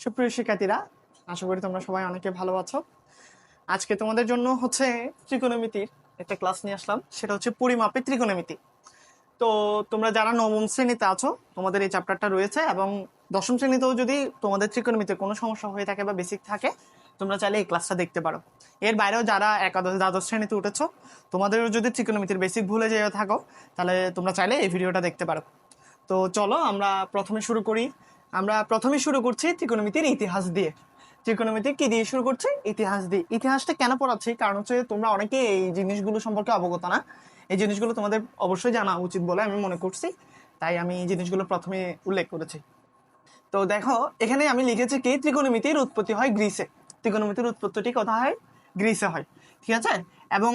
সুপ্রিয় শিক্ষার্থীরা, আশা করি তোমরা সবাই অনেকে ভালো আছো। আজকে তোমাদের জন্য হচ্ছে ত্রিকোণমিতির একটা ক্লাস নিয়ে আসলাম, সেটা হচ্ছে পরিমাপের ত্রিকোণমিতি। তো তোমরা যারা নবম শ্রেণীতে আছো তোমাদের এই চ্যাপ্টারটা রয়েছে, এবং দশম শ্রেণীতেও যদি তোমাদের ত্রিকোণমিতির কোনো সমস্যা হয়ে থাকে বা বেসিক থাকে তোমরা চাইলে এই ক্লাসটা দেখতে পারো। এর বাইরেও যারা একাদশ দ্বাদশ শ্রেণীতে উঠেছো তোমাদেরও যদি ত্রিকোণমিতির বেসিক ভুলে যেয়ে থাকো তাহলে তোমরা চাইলে এই ভিডিওটা দেখতে পারো। তো চলো আমরা প্রথমে শুরু করি। আমরা প্রথমে শুরু করছি ত্রিকোণমিতির ইতিহাস দিয়ে। ত্রিকোণমিতি কি দিয়ে শুরু করছি? ইতিহাস দিয়ে। ইতিহাসটা কেন পড়াচ্ছি? কারণ হচ্ছে তোমরা অনেকে এই জিনিসগুলো সম্পর্কে অবগত না। এই জিনিসগুলো তোমাদের অবশ্যই জানা উচিত বলে আমি মনে করছি, তাই আমি এই জিনিসগুলো প্রথমে উল্লেখ করেছি। তো দেখো, এখানে আমি লিখেছি কি ত্রিকোণমিতির উৎপত্তি হয় গ্রিসে। ত্রিকোণমিতির উৎপত্তিটি কোথায় হয়? গ্রিসে হয়, ঠিক আছে। এবং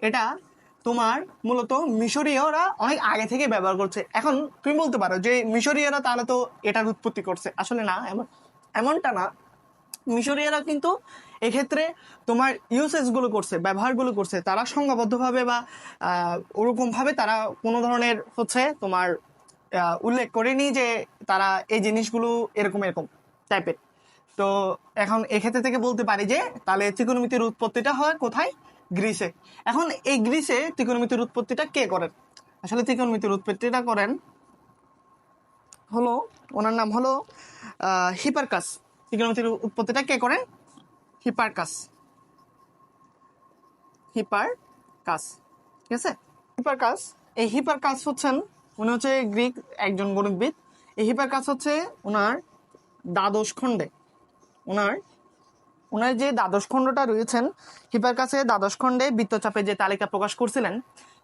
এটা তোমার মূলত মিশরীয়রা অনেক আগে থেকে ব্যবহার করছে। এখন তুমি বলতে পারো যে মিশরীয়রা তাহলে তো এটার উৎপত্তি করছে, আসলে না, এমনটা না। মিশরীয়রা কিন্তু এক্ষেত্রে তোমার ইউসেজ গুলো করছে, ব্যবহারগুলো করছে, তারা সংঘবদ্ধভাবে বা ওরকম ভাবে তারা কোনো ধরনের হচ্ছে তোমার উল্লেখ করেনি যে তারা এই জিনিসগুলো এরকম এরকম টাইপের। তো এখন এক্ষেত্রে থেকে বলতে পারি যে তাহলে ত্রিকোণমিতির উৎপত্তিটা হয় কোথায়? গ্রিসে। এখন এই গ্রিসে ত্রিকোণমিতির উৎপত্তিটা কে করেন? আসলে ত্রিকোণমিতির উৎপত্তিটা করেন হলো, ওনার নাম হলো হিপারকাস। ত্রিকোণমিতির উৎপত্তিটা কে করেন? হিপারকাস। হিপারকাস, ঠিক আছে। হিপারকাস, এই হিপারকাস হচ্ছেন, উনি হচ্ছে গ্রিক একজন গণিতবিদ। এই হিপারকাস হচ্ছে ওনার দ্বাদশ খণ্ডে, ওনার ওনার যে দ্বাদশ খণ্ডটা রয়েছেন, হিপারকাসে দ্বাদশ খণ্ডে বৃত্তচাপে যে তালিকা প্রকাশ করছিলেন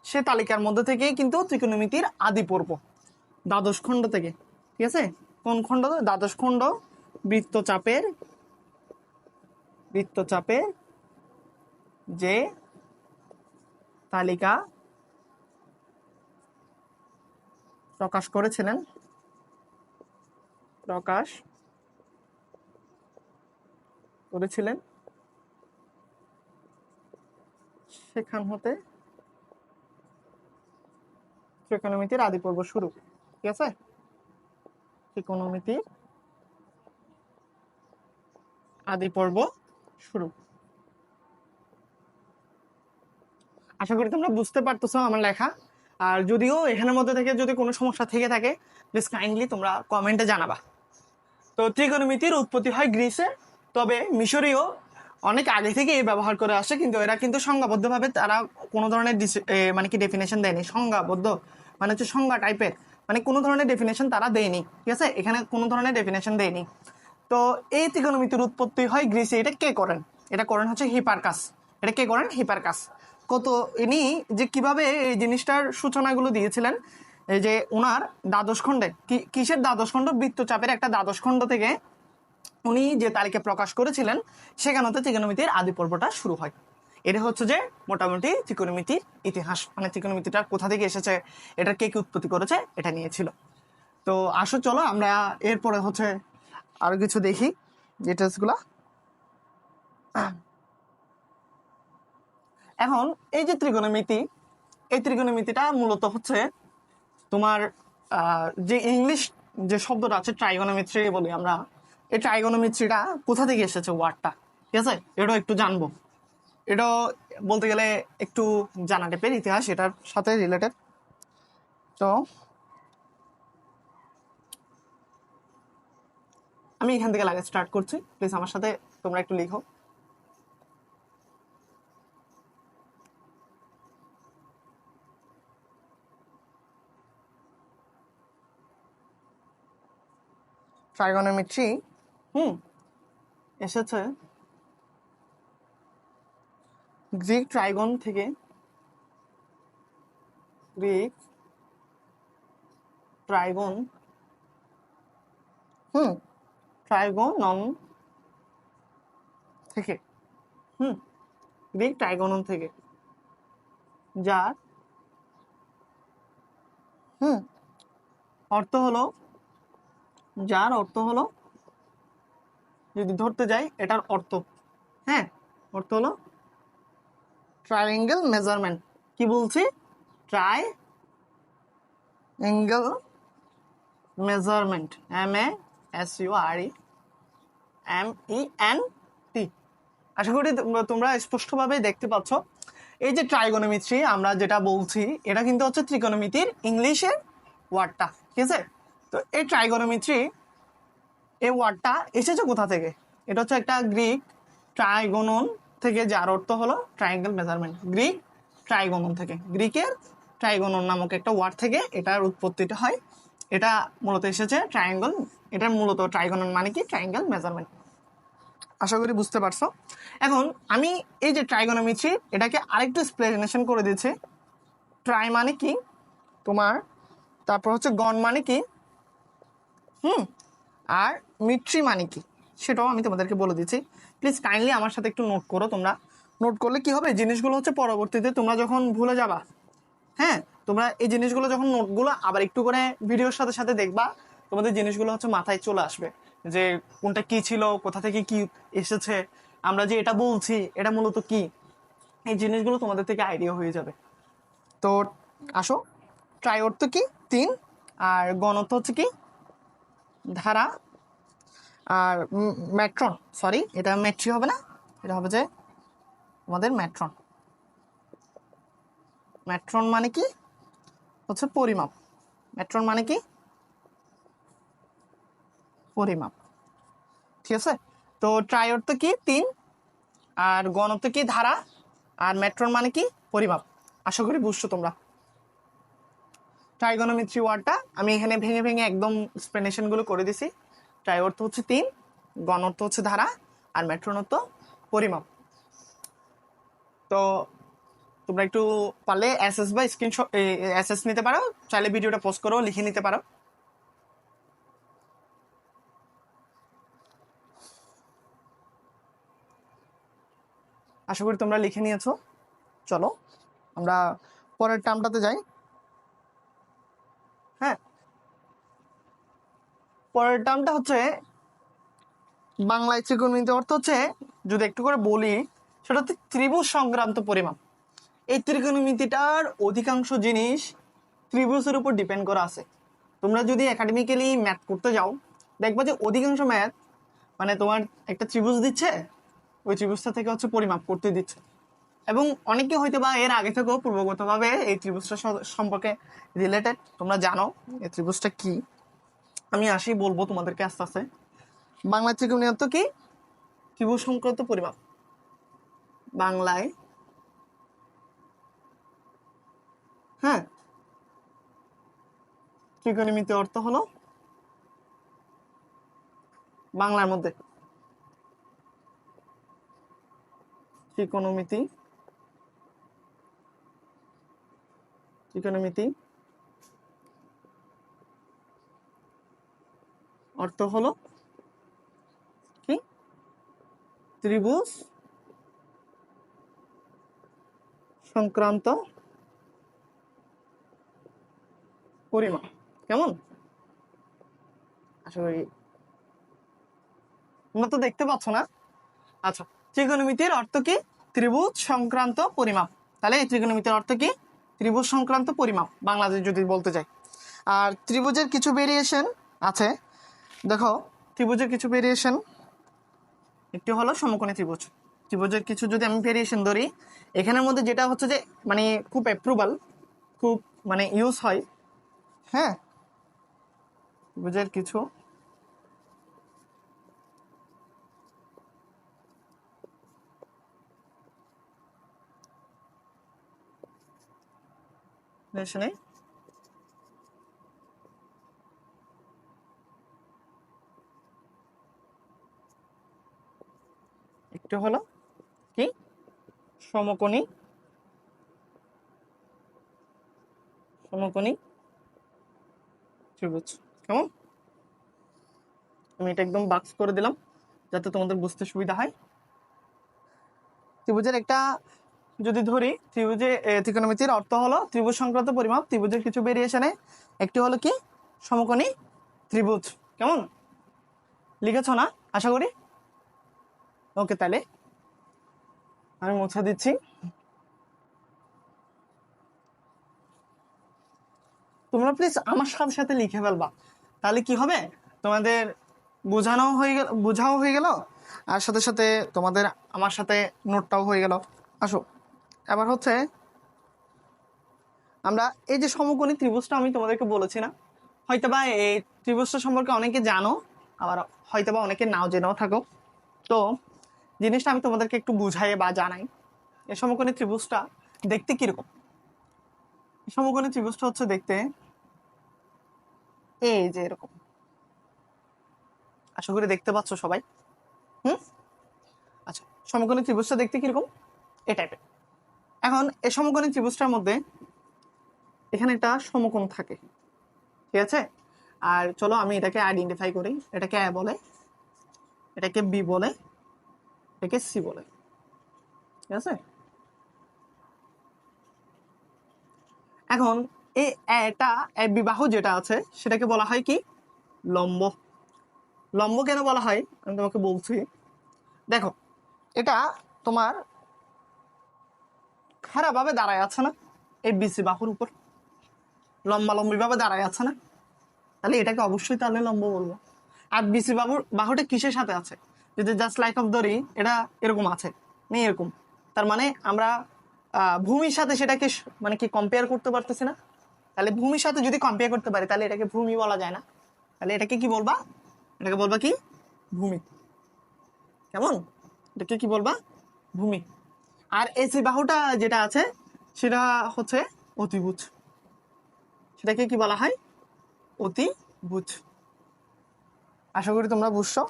সে তালিকার মধ্যে থেকেই কিন্তু ত্রিকোণমিতির আদি পর্ব, দ্বাদশ খণ্ড থেকে, ঠিক আছে। কোন খণ্ড? দ্বাদশ খণ্ড, বৃত্তচাপের বৃত্তচাপের যে তালিকা প্রকাশ করেছিলেন, সেখান হতে ত্রিকোণমিতির আদি পর্ব শুরু, ঠিক আছে। ত্রিকোণমিতির আদি পর্ব শুরু। আশা করি তোমরা বুঝতে পারতেছো আমার লেখা। আর যদিও এখানের মধ্যে থেকে যদি কোনো সমস্যা থেকে থাকে প্লিজ কাইন্ডলি তোমরা কমেন্টে জানাবা। তো ত্রিকোণমিতির উৎপত্তি হয় গ্রিসে, তবে মিশরীয় অনেক আগে থেকে এই ব্যবহার করে আসে, কিন্তু এরা কিন্তু সংজ্ঞাবদ্ধভাবে তারা কোনো ধরনের মানে কি ডেফিনেশন দেয়নি। সংজ্ঞাবদ্ধ মানে হচ্ছে সংজ্ঞা টাইপের, মানে কোনো ধরনের ডেফিনেশন তারা দেয়নি, ঠিক আছে। এখানে কোনো ধরনের ডেফিনেশন দেয়নি। তো এই ত্রিকোণমিতির উৎপত্তি হয় গ্রিসে। এটা কে করেন? এটা করেন হচ্ছে হিপারকাস। এটা কে করেন? হিপারকাস। কত ইনি যে কিভাবে এই জিনিসটার সূচনাগুলো দিয়েছিলেন, এই যে ওনার দ্বাদশ খণ্ডে, কিসের দ্বাদশ খণ্ড? বৃত্তচাপের একটা দ্বাদশ খণ্ড থেকে উনি যে তালিকা প্রকাশ করেছিলেন সেখান হতে ত্রিকোণমিতির আদি পর্বটা শুরু হয়। এটা হচ্ছে যে মোটামুটি ত্রিকোণমিতির ইতিহাস, মানে ত্রিকোণমিতিটা কোথা থেকে এসেছে, এটা কে কি উৎপত্তি করেছে, এটা নিয়েছিল। তো আসো চলো আমরা এরপরে হচ্ছে আরো কিছু দেখি ডিটেলসগুলা। এখন এই যে ত্রিকোণমিতি, এই ত্রিকোণমিতিটা মূলত হচ্ছে তোমার যে ইংলিশ যে শব্দটা আছে ট্রাইগোনোমেট্রি বলি আমরা, এই ট্রাইগোনোমেট্রিটা কোথা থেকে এসেছে ওয়ার্ডটা, ঠিক আছে, এটাও একটু জানবো। এটাও বলতে গেলে একটু জানা টাইপের ইতিহাস, এটার সাথে রিলেটেড। তো আমি এখান থেকে লাগে স্টার্ট করছি, প্লিজ আমার সাথে তোমরা একটু লিখো। ট্রাইগোনোমেট্রি এসেছে গ্রিক ট্রাইগন থেকে। গ্রিক ট্রাইগন, ট্রাইগোনন থেকে, গ্রিক ট্রাইগোনন থেকে, যার অর্থ হলো, যার অর্থ হলো, যদি ধরতে যাই এটার অর্থ, হ্যাঁ, অর্থ হলো ট্রায়াঙ্গেল মেজারমেন্ট। কি বলছি? Triangle measurement, MASURE MENT। আশা করি তোমরা স্পষ্টভাবে দেখতে পাচ্ছ। এই যে ট্রাইগোনোমেট্রি আমরা যেটা বলছি, এটা কিন্তু হচ্ছে ত্রিকোণমিতির ইংলিশের ওয়ার্ডটা, ঠিক আছে? তো এই ট্রাইগোনোমেট্রি এই ওয়ার্ডটা এসেছে কোথা থেকে? এটা হচ্ছে একটা গ্রিক ট্রাইগোনন থেকে, যার অর্থ হলো ট্রায়াঙ্গেল মেজারমেন্ট। গ্রিক ট্রাইগোনন থেকে, গ্রিকের ট্রাইগোনন নামক একটা ওয়ার্ড থেকে এটার উৎপত্তিটা হয়। এটা মূলত এসেছে ট্রায়াঙ্গেল, এটার মূলত ট্রাইগোনন মানে কি? Triangle measurement. আশা করি বুঝতে পারছো। এখন আমি এই যে ট্রাইগোনোমেট্রি, এটাকে আরেকটু এক্সপ্লেনেশন করে দিচ্ছি। ট্রাই মানে কি তোমার, তারপর হচ্ছে গণ মানে কি, আর মিট্রি মানে কি সেটাও আমি তোমাদেরকে বলে দিচ্ছি। প্লিজ কাইন্ডলি আমার সাথে একটু নোট করো। তোমরা নোট করলে কি হবে, জিনিসগুলো হচ্ছে পরবর্তীতে তোমরা যখন ভুলে যাবা, হ্যাঁ, তোমরা এই জিনিসগুলো যখন নোটগুলো আবার একটু করে ভিডিওর সাথে সাথে দেখবা, তোমাদের জিনিসগুলো হচ্ছে মাথায় চলে আসবে যে কোনটা কি ছিল, কোথা থেকে কি এসেছে, আমরা যে এটা বলছি এটা মূলত কি। এই জিনিসগুলো তোমাদের থেকে আইডিয়া হয়ে যাবে। তো আসো, ট্রাই অর্থ কি? 3, আর গণ অর্থ হচ্ছে কি? ধারা। আর ম্যাট্রন, সরি এটা ম্যাট্রি হবে না, এটা হবে যে আমাদের ম্যাট্রন। ম্যাট্রন মানে কি? হচ্ছে পরিমাপ। ম্যাট্রন মানে কি? পরিমাপ, ঠিক আছে? তো ট্রাই অর্থ কি? 3, আর গণ অর্থ কি? ধারা, আর ম্যাট্রন মানে কি? পরিমাপ। আশা করি বুঝছো তোমরা। ট্রাইগোনোমেট্রি ওয়ার্ডটা আমি এখানে ভেঙে ভেঙে একদম এক্সপ্লেনেশন গুলো করে দিছি। ট্রাই অর্থ হচ্ছে 3, গণ অর্থ হচ্ছে ধারা, আর ম্যাট্রন অর্থ পরিমাপ। তো তোমরা একটু পারলে এসএস বা স্ক্রিনশট এসএস নিতে পারো, চাইলে ভিডিওটা পোস্ট করো, লিখে নিতে পারো। আশা করি তোমরা লিখে নিয়েছো। চলো আমরা পরের টার্মটাতে যাই। হ্যাঁ, পরের টার্মটা হচ্ছে বাংলায় ত্রিকোণমিতি অর্থ হচ্ছে, যদি একটু করে বলি, সেটা হচ্ছে ত্রিভুজ সংক্রান্ত পরিমাপ। এই ত্রিকোণমিতিটার অধিকাংশ জিনিস ত্রিভুজের উপর ডিপেন্ড করা আছে। তোমরা যদি একাডেমিক্যালি ম্যাথ করতে যাও, দেখবা যে অধিকাংশ ম্যাথ মানে তোমার একটা ত্রিভুজ দিচ্ছে, ওই ত্রিভুজটা থেকে হচ্ছে পরিমাপ করতে দিচ্ছে। এবং অনেকে হয়তো বা এর আগে থেকেও পূর্বগতভাবে এই ত্রিভুজটা সম্পর্কে রিলেটেড, তোমরা জানো এই ত্রিভুজটা কি। আমি আসি বলবো তোমাদেরকে আস্তে আস্তে। বাংলা ত্রিকোণমিতি অর্থ কি? ত্রিভুজ সংক্রান্ত পরিমাপ। বাংলায়, হ্যাঁ, ত্রিকোণমিতি অর্থ হলো, বাংলার মধ্যে ত্রিকোণমিতি, ত্রিকোণমিতি অর্থ হলো কি? ত্রিভুজ সংক্রান্ত পরিমাপ। কেমন? আশা করি তোমরা তো দেখতে পাচ্ছ না। আচ্ছা, ত্রিকোণমিতির অর্থ কি? ত্রিভুজ সংক্রান্ত পরিমাপ। তাহলে এই ত্রিকোণমিতির অর্থ কি? ত্রিভুজ সংক্রান্ত পরিমাপ, বাংলাদেশ যদি বলতে চাই। আর ত্রিভুজের কিছু ভেরিয়েশন আছে। দেখো, ত্রিভুজের কিছু ভেরিয়েশন, একটি হলো সমকোণী ত্রিভুজ। ত্রিভুজের কিছু যদি আমি ভেরিয়েশন ধরি, এখানের মধ্যে যেটা হচ্ছে যে মানে খুব অ্যাপ্রুভাল, খুব মানে ইউজ হয়, হ্যাঁ, ত্রিভুজের কিছু ভেরিয়েশনে একটু হলো কি? সমকোণী, সমকোণী ত্রিভুজ। কেমন? আমি এটা একদম বাক্স করে দিলাম যাতে তোমাদের বুঝতে সুবিধা হয়। ত্রিভুজের একটা যদি ধরি, ত্রিকোণমিতির অর্থ হলো ত্রিভুজ সংক্রান্ত পরিমাপ। ত্রিভুজের কিছু ভেরিয়েশনে একটি হলো কি? সমকোণী ত্রিভুজ। কেমন? লিখেছ না আশা করি? ওকে, তাহলে আমি মুছে দিচ্ছি। তোমরা প্লিজ আমার সাথে সাথে লিখে ফেলবা, তাহলে কি হবে, তোমাদের বোঝাও হয়ে গেল, আর সাথে সাথে তোমাদের আমার সাথে নোটটাও হয়ে গেল। আসো এবার হচ্ছে আমরা এই যে সমকোণী ত্রিভুজটা আমি তোমাদেরকে বলেছি না, হয়তোবা এই ত্রিভুজটা সম্পর্কে অনেকে জানো, আবার হয়তোবা অনেকে নাও জেনেও থাকো। তো জিনিসটা আমি তোমাদেরকে একটু বুঝাই বা জানাই। এই সমকোণী ত্রিভুজটা দেখতে কিরকম। সমকোণী ত্রিভুজটা হচ্ছে দেখতে এই যে এরকম। আশা করি দেখতে পাচ্ছ সবাই। হুম। আচ্ছা, সমকোণী ত্রিভুজটা দেখতে কিরকম, এই টাইপের। এখন এই সমকোণী ত্রিভুজটার মধ্যে এখানে একটা সমকোণ থাকে, ঠিক আছে। আর চলো আমি এটাকে আইডেন্টিফাই করি। এটাকে এ বলে, এটাকে বি বলে, এটাকে সি বলে, ঠিক আছে। এখন এই এটা বিবাহ যেটা আছে সেটাকে বলা হয় কি, লম্ব। লম্ব কেন বলা হয় আমি তোমাকে বলছি। দেখো, এটা তোমার খারাপ ভাবে দাঁড়ায় আছে না এই বিসি বাহুর উপর, লম্বালম্বি ভাবে দাঁড়ায় আছে না, তাহলে এটাকে অবশ্যই তাহলে লম্ব বলবো। আর বিসি বাহুটা কিসের সাথে আছে, যদি জাস্ট লাইক অফ ধরি এটা এরকম আছে, নেই এরকম, তার মানে আমরা ভূমির সাথে সেটাকে মানে কি কম্পেয়ার করতে পারতেছি না। তাহলে ভূমির সাথে যদি কম্পেয়ার করতে পারি তাহলে এটাকে ভূমি বলা যায় না, তাহলে এটাকে কি বলবা, এটাকে বলবা কি, ভূমি। কেমন, এটাকে কি বলবা, ভূমি। আর এসি বাহুটা যেটা আছে সেটা হচ্ছে অতিভুজ, সেটাকে কি বলা হয়, অতিভুজ। আশা করি তোমরা বুঝছো,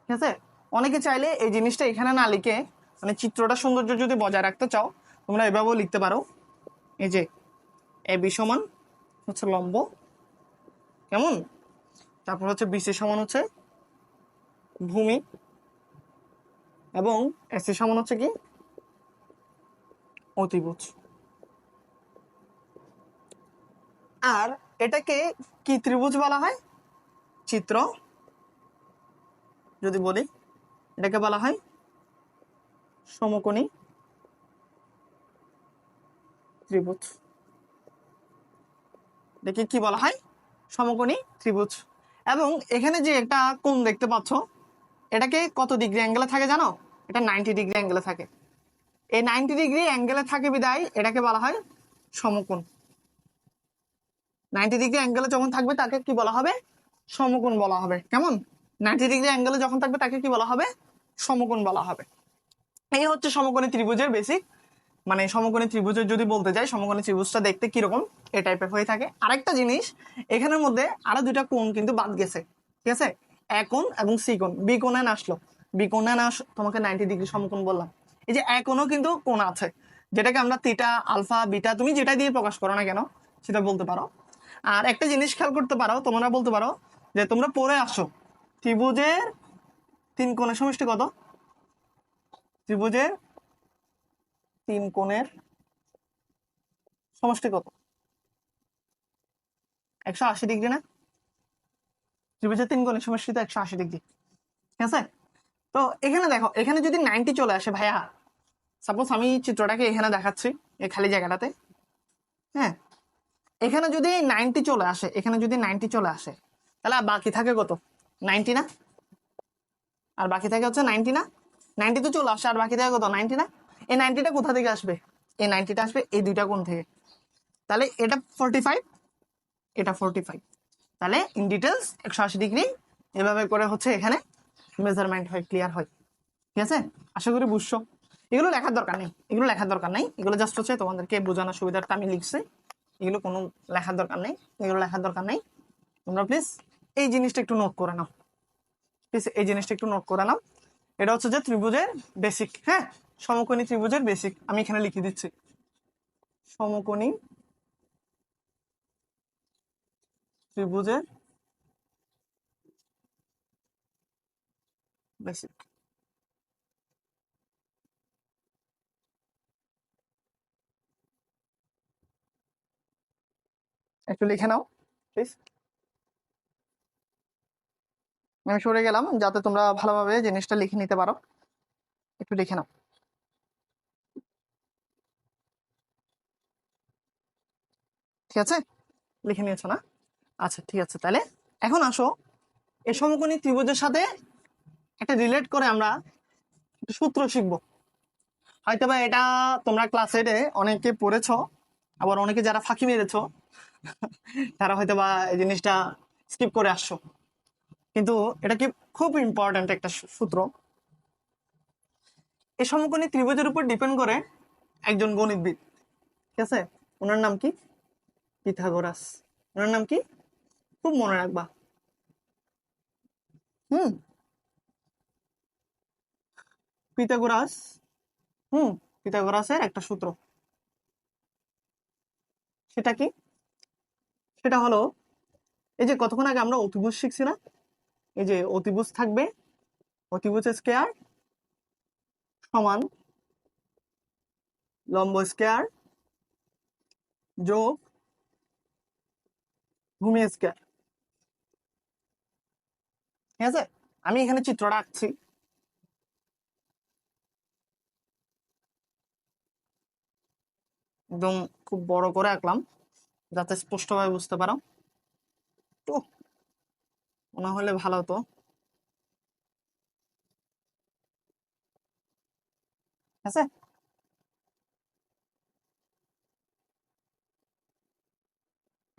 ঠিক আছে। অনেকে চাইলে এই জিনিসটা এখানে না লিখে, মানে চিত্রটা সৌন্দর্য যদি বজায় রাখতে চাও তোমরা এভাবেও লিখতে পারো। এই যে এ বি সমান হচ্ছে লম্ব, কেমন, তারপর হচ্ছে বিসি সমান হচ্ছে ভূমি, এবং এসি সমান হচ্ছে কি, অতিভুজ। আর এটাকে কি ত্রিভুজ বলা হয়, চিত্র যদি বলি এটাকে বলা হয় সমকোণী ত্রিভুজ। এটাকে কি বলা হয়, সমকোণী ত্রিভুজ। এবং এখানে যে একটা কোণ দেখতে পাচ্ছ এটাকে কত ডিগ্রি অ্যাঙ্গেলে থাকে জানো, এটা 90 ডিগ্রি অ্যাঙ্গেলে থাকে। এই 90 ডিগ্রি অ্যাঙ্গেলে থাকে বিদায় এটাকে বলা হয় সমকোণ। 90 ডিগ্রি অ্যাঙ্গেলে যখন থাকবে তাকে কি বলা হবে, সমকোণ বলা হবে। কেমন, 90 ডিগ্রি অ্যাঙ্গেলে যখন থাকবে তাকে কি বলা হবে, সমকোণ বলা হবে। এই হচ্ছে সমকোণী ত্রিভুজের বেসিক, মানে সমকোণী ত্রিভুজের যদি বলতে যাই সমকোণী ত্রিভুজটা দেখতে কিরকম এই টাইপের হয়ে থাকে। আরেকটা জিনিস, এখানের মধ্যে আরো দুইটা কোণ কিন্তু বাদ গেছে, ঠিক আছে। এ কোণ এবং সি কোণ, বি কোণে না আসলো, বি কোণে না তোমাকে 90 ডিগ্রি সমকোণ বললাম। এই যে এ কোণও কিন্তু কোণ আছে, যেটাকে আমরা থিটা আলফা বিটা তুমি যেটা দিয়ে প্রকাশ করো না কেন সেটা বলতে পারো। আর একটা জিনিস খেয়াল করতে পারো, তোমরা বলতে পারো যে তোমরা পড়ে আসো ত্রিভুজের 3 কোণের সমষ্টি কত, ত্রিভুজের 3 কোণের সমষ্টি কত, 180 ডিগ্রি না, ত্রিভুজের 3 কোণের সমষ্টি তো 180 ডিগ্রি, ঠিক আছে। তো এখানে দেখো, এখানে যদি 90 চলে আসে ভাইয়া, সাপোজ আমি চিত্রটাকে এখানে দেখাচ্ছি এই খালি জায়গাটাতে, হ্যাঁ, এখানে যদি 90 চলে আসে, এখানে যদি 90 চলে আসে তাহলে আর বাকি থাকে কত, 90 না, আর বাকি থাকে হচ্ছে 90 না, 90 তো চলে আসে আর বাকি থাকে কত, 90 না। এই 90টা কোথা থেকে আসবে, এই 90টা আসবে এই দুইটা কোণ থেকে, তাহলে এটা 45, এটা 45, তাহলে ইন ডিটেলস 180 ডিগ্রি এভাবে করে হচ্ছে এখানে মেজারমেন্ট হয়, ক্লিয়ার হয়, ঠিক আছে। আশা করি বুঝছো। এগুলো লেখার দরকার নেই, এগুলো লেখার দরকার নেই, এগুলো জাস্ট হচ্ছে তোমাদেরকে বোঝানোর সুবিধার্থে আমি লিখছি, এগুলো কোনো লেখার দরকার নেই, এগুলো লেখার দরকার নেই। তোমরা প্লিজ এই জিনিসটা একটু নোট করে নাও, প্লিজ এই জিনিসটা একটু নোট করে নাও। এটা হচ্ছে যে ত্রিভুজের বেসিক, হ্যাঁ, সমকোণী ত্রিভুজের বেসিক আমি এখানে লিখে দিচ্ছি, সমকোণী ত্রিভুজের বেসিক। একটু লিখে নাও প্লিজ, আমি সরে গেলাম যাতে তোমরা ভালোভাবে জিনিসটা লিখে নিতে পারো, একটু লিখে নাও, ঠিক আছে। লিখে নিয়েছো না, আচ্ছা ঠিক আছে। তাহলে এখন আসো এই সমকোণী ত্রিভুজের সাথে একটা রিলেট করে আমরা একটা সূত্র শিখবো। হয়তোবা এটা তোমরা ক্লাসে অনেকে পড়েছো, আবার অনেকে যারা ফাঁকি মেরেছো তারা হয়তোবা এই জিনিসটা স্কিপ করে আসছো, কিন্তু এটা কি খুব ইম্পর্ট্যান্ট একটা সূত্র। এই সমকোণী ত্রিভুজের উপর ডিপেন্ড করে একজন গণিতবিদ, ঠিক আছে? ওনার নাম কি? পিথাগোরাস। ওনার নাম কি? খুব মনে রাখবা। হুম, পিথাগোরাস। হুম, পিথাগোরাসের একটা সূত্র। সেটা কি? সেটা হলো, এই যে কতক্ষণ আগে আমরা অতিভুজ শিখছি না, এই যে অতিভুজ থাকবে, অতিভুজ স্কয়ার সমান লম্ব স্কয়ার যোগ ভূমি স্কয়ার, ঠিক আছে? আমি এখানে চিত্রটা আঁকছি। একদম খুব বড় করে আঁকলাম যাতে স্পষ্টভাবে বুঝতে পারো। তো মনে হলে ভালো হতো। ঠিক আছে,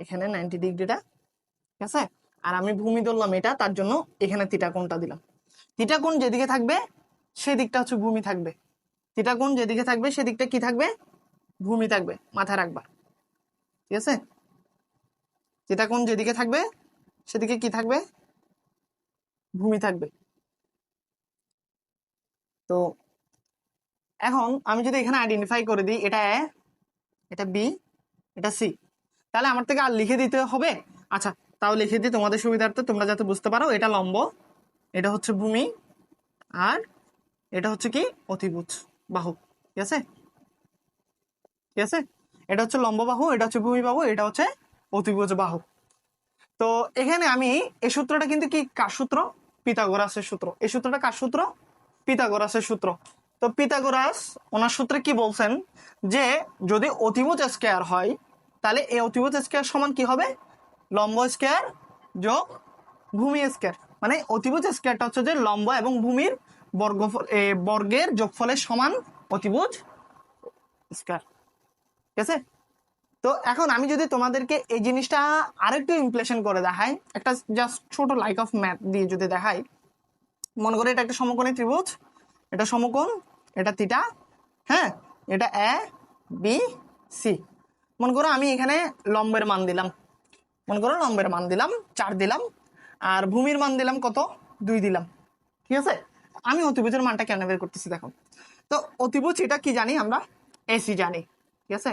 এখানে 90 ডিগ্রিটা, ঠিক আছে? আর আমি ভূমি ধরলাম এটা, তার জন্য এখানে থিটা কোণটা দিলাম। থিটা কোণ যেদিকে থাকবে সেদিকটা হচ্ছে ভূমি থাকবে। থিটা কোণ যেদিকে থাকবে সেদিকটা কি থাকবে? ভূমি থাকবে, মাথায় রাখবা, ঠিক আছে? থিটা কোণ যেদিকে থাকবে সেদিকে কি থাকবে? ভূমি থাকবে। তো এখন আমি যদি এখানে আইডেন্টিফাই করে দিই এটা এ, এটা বি, এটা সি, তাহলে আমার থেকে আর লিখে দিতে হবে? আচ্ছা, তাও লিখে দিই তোমাদের সুবিধার্থে, তোমরা যাতে বুঝতে পারো। এটা লম্ব, এটা হচ্ছে ভূমি, আর এটা হচ্ছে কি? অতিভুজ বাহু, ঠিক আছে? ঠিক আছে, এটা হচ্ছে লম্ব বাহু, এটা হচ্ছে ভূমি বাহু, এটা হচ্ছে অতিভুজ বাহু। তো এখানে আমি এই সূত্রটা কিন্তু কি কার সূত্র? পিথাগোরাসের সূত্র। এই সূত্রটা কার সূত্র? পিথাগোরাসের সূত্র। তো পিথাগোরাস ওনার সূত্রে কি বলছেন যে যদি অতিভুজ স্কয়ার হয় তাহলে এই অতিভুজ স্কয়ার সমান কি হবে? লম্ব স্কয়ার যোগ ভূমি স্কয়ার। মানে অতিভুজ স্কয়ারটা হচ্ছে যে লম্ব এবং ভূমির বর্গের যোগফলের সমান অতিভুজ স্কয়ার, ঠিক আছে? তো এখন আমি যদি তোমাদেরকে এই জিনিসটা আরেকটু ইমপ্লেশন করে দেখাই, একটা জাস্ট ছোট লাইক অফ ম্যাথ দিয়ে যদি দেখাই, মনে করে এটা একটা সমকোণী ত্রিভুজ, এটা সমকোণ, এটা থিটা, হ্যাঁ, এটা এ বি সি। মনে করো আমি এখানে লম্বের মান দিলাম, মনে করো লম্বের মান দিলাম 4 দিলাম, আর ভূমির মান দিলাম কত? 2 দিলাম, ঠিক আছে? আমি অতিভুজের মানটা কেন বের করতেছি দেখো। তো অতিভুজ এটা কি জানি আমরা? এসি জানি, ঠিক আছে?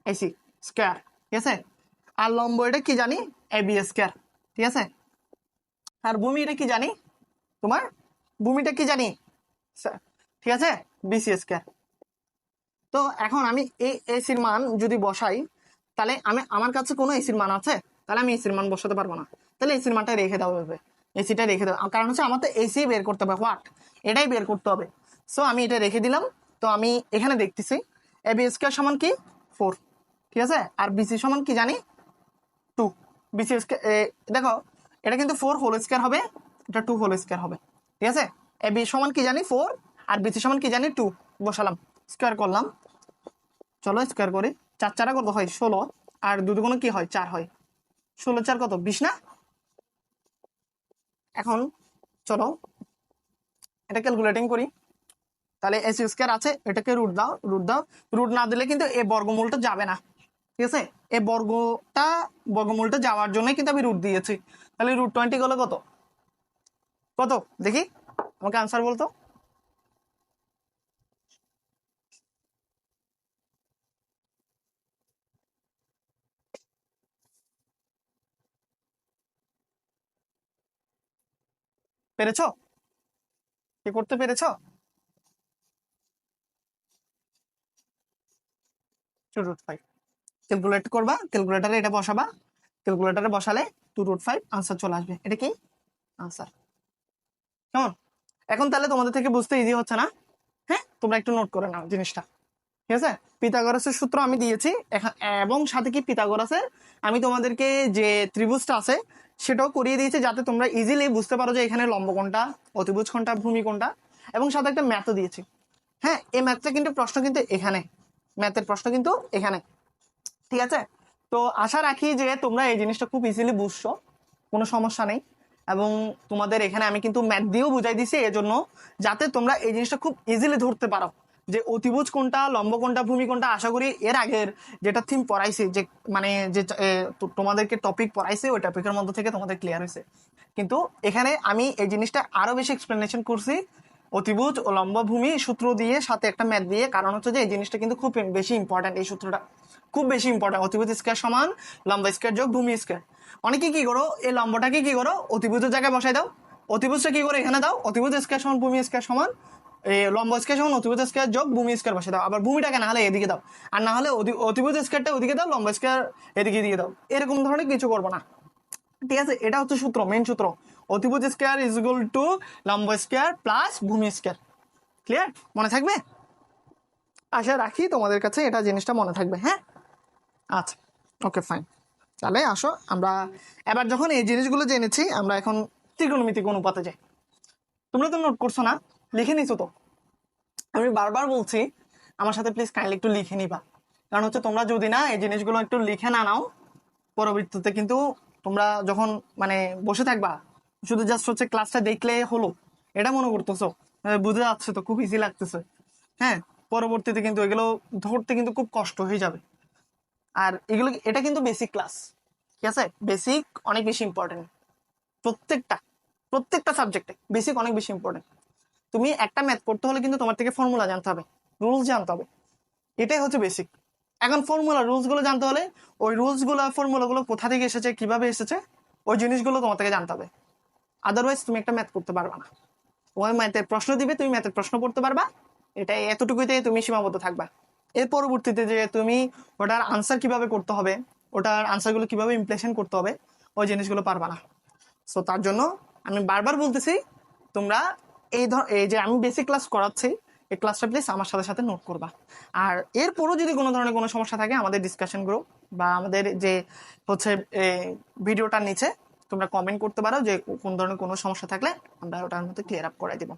এসি স্কয়ার, ঠিক আছে? আর লম্ব এটা কি জানি? এবি স্কয়ার, ঠিক আছে? আর ভূমি এটা কি জানি? তোমার ভূমিটা কি জানি? ঠিক আছে, বিসি স্কয়ার। তো এখন আমি এই এসির মান যদি বসাই, তাহলে আমি আমার কাছে কোনো এসির মান আছে? তাহলে আমি এসির মান বসাতে পারবো না, তাহলে এসির মানটা রেখে দেওয়া হবে, এসিটা রেখে দেওয়া, কারণ হচ্ছে আমার তো এসি বের করতে হবে, হোয়াট, এটাই বের করতে হবে। সো আমি এটা রেখে দিলাম। তো আমি এখানে দেখতেছি এবি স্কয়ার সমান কি? 4, ঠিক আছে? আর বিসি সমান কি জানি? 2। বিসি স্কয়ার দেখো, এটা কিন্তু 4 হোল স্কয়ার হবে, এটা 2 হোল স্কয়ার হবে, ঠিক আছে? এবি সমান কি জানি? 4, আর বিসি সমান কি জানি? 2। বসালাম, স্কয়ার করলাম, চলো স্কয়ার করি। 4 4 কত হয়? 16, আর 2 দুগুণ কি হয়? 4 হয়। 16 4 কত? 20 না? এখন চলো এটা ক্যালকুলেটিং করি। তাহলে এসি স্কয়ার আছে, এটাকে রুট দাও, রুট দাও। রুট না দিলে কিন্তু এই বর্গমূলটা যাবে না, ঠিক আছে? এই বর্গমূলটা যাওয়ার জন্য কিন্তু আমি রুট দিয়েছি। তাহলে রুট 20 গেলে কত? কত দেখি, আমাকে আনসার বলতো। পেরেছো? কি করতে পেরেছো? √5 ক্যালকুলেট করবা, ক্যালকুলেটারে এটা বসাবা, ক্যালকুলেটারে বসালে 2√5 আনসার চলে আসবে। এটা কি আনসার? কেমন? এখন তাহলে তোমাদের থেকে বুঝতে ইজি হচ্ছে না? হ্যাঁ, তোমরা একটু নোট করে নাও জিনিসটা, ঠিক আছে? পিথাগোরাসের সূত্র আমি দিয়েছি এবং সাথে কি পিথাগোরাসের আমি তোমাদেরকে যে ত্রিভুজটা আছে সেটাও করিয়ে দিয়েছি যাতে তোমরা ইজিলি বুঝতে পারো যে এখানে লম্ব কোনটা, অতিভুজ কোনটা, ভূমি কোনটা, এবং সাথে একটা ম্যাথও দিয়েছি। হ্যাঁ, এই ম্যাথটা কিন্তু প্রশ্ন কিন্তু এখানে, ম্যাথের প্রশ্ন কিন্তু এখানে, ঠিক আছে? তো আশা রাখি যে তোমরা এই জিনিসটা খুব ইজিলি বুঝছো, কোনো সমস্যা নেই। এবং তোমাদের এখানে আমি কিন্তু ম্যাথ দিয়েও বুঝাই দিছি এজন্য যাতে তোমরা এই জিনিসটা খুব ইজিলি ধরতে পারো যে অতিভুজ কোনটা, লম্ব কোনটা, ভূমি কোনটা। আশা করি এর আগের যেটা থিম পড়াইছি, যে মানে যে তোমাদেরকে টপিক পড়াইছে ওই টপিকের মধ্যে থেকে তোমাদের ক্লিয়ার হয়েছে। কিন্তু এখানে আমি এই জিনিসটা আরো বেশি এক্সপ্লেনেশন করছি অতিভুজ ও লম্ব ভূমি সূত্র দিয়ে, সাথে একটা ম্যাথ দিয়ে। কারণ হচ্ছে যে এই জিনিসটা কিন্তু খুব বেশি ইম্পর্টেন্ট, এই সূত্রটা খুব বেশি ইম্পর্টেন্ট। অতিভুজ স্কয়ার সমান লম্ব স্কয়ার যোগ ভূমি স্কয়ার। অনেকে কি করো, এই লম্বটাকে কি করো অতিভুজের জায়গায় বসাই দাও, অতিভুজটা কি করে এখানে দাও, অতিভুজ স্কয়ার সমান ভূমি স্কয়ার সমান এই লম্ব স্কয়ার সমান অতিভুজ স্কয়ার যোগ ভূমি স্কয়ার বসে দাও। আবার ভূমিটাকে না হলে এদিকে দাও, আর না হলে অতিভুজ স্কয়ারটা ওদিকে দাও, লম্ব স্কয়ার এদিকে দিয়ে দাও। এরকম ধরনের কিছু করবো না, ঠিক আছে? এটা হচ্ছে সূত্র, মেন সূত্র। অতিভুজ স্কয়ার ইজ ইকুয়াল টু লম্ব স্কয়ার প্লাস ভূমি স্কয়ার। ক্লিয়ার? মনে থাকবে? আশা রাখি তোমাদের কাছে এটা জিনিসটা মনে থাকবে। হ্যাঁ, আচ্ছা, ওকে, ফাইন। তাহলে আসো আমরা এবার যখন এই জিনিসগুলো জেনেছি, আমরা এখন ত্রিকোণমিতিক অনুপাতে যাই। তোমরা তো নোট করছো না, লিখে নিছো তো? আমি বারবার বলছি আমার সাথে প্লিজ কাইন্ডলি একটু লিখে নিবা। কারণ হচ্ছে তোমরা যদি না এই জিনিসগুলো একটু লিখে না নাও, পরবর্তীতে কিন্তু তোমরা যখন মানে বসে থাকবা, শুধু জাস্ট হচ্ছে ক্লাসটা দেখলে হলো এটা মনে করতেছো, বুঝে যাচ্ছে তো, খুব ইজি লাগতেছে। হ্যাঁ, পরবর্তীতে কিন্তু এগুলো ধরতে কিন্তু খুব কষ্ট হয়ে যাবে। আর এগুলো, এটা কিন্তু বেসিক ক্লাস, ঠিক আছে? বেসিক অনেক বেশি ইম্পর্টেন্ট। প্রত্যেকটা প্রত্যেকটা সাবজেক্টে বেসিক অনেক বেশি ইম্পর্টেন্ট। তুমি একটা ম্যাথ করতে হলে কিন্তু তোমার থেকে ফর্মুলা জানতে হবে, রুলস জানতে হবে, এটাই হচ্ছে বেসিক। এখন ফর্মুলা রুলস গুলো জানতে হলে ওই রুলস গুলো, ফর্মুলা গুলো কোথা থেকে এসেছে, কিভাবে এসেছে, ওই জিনিসগুলো তোমার থেকে জানতে হবে। আদারওয়াইজ তুমি একটা ম্যাথ করতে পারবা না। তোমার ম্যাথের প্রশ্ন দিবে, তুমি ম্যাথের প্রশ্ন পড়তে পারবা, এটা এতটুকুতে তুমি সীমাবদ্ধ থাকবা। এর পরবর্তীতে যে তুমি ওটার আনসার কিভাবে করতে হবে, ওটার আনসারগুলো কিভাবে ইমপ্লিমেন্ট করতে হবে, ওই জিনিসগুলো পারবা না। সো তার জন্য আমি বারবার বলতেছি তোমরা এই যে আমি বেসিক ক্লাস করাচ্ছি, এই ক্লাসটা প্লিজ আমার সাথে সাথে নোট করবা। আর এরপরও যদি কোনো ধরনের কোনো সমস্যা থাকে, আমাদের ডিসকাশন গ্রুপ বা আমাদের যে হচ্ছে ভিডিওটার নিচে তোমরা কমেন্ট করতে পারো যে কোন ধরনের কোনো সমস্যা থাকলে আমরা ওটার মধ্যে ক্লিয়ার আপ করাই দিব।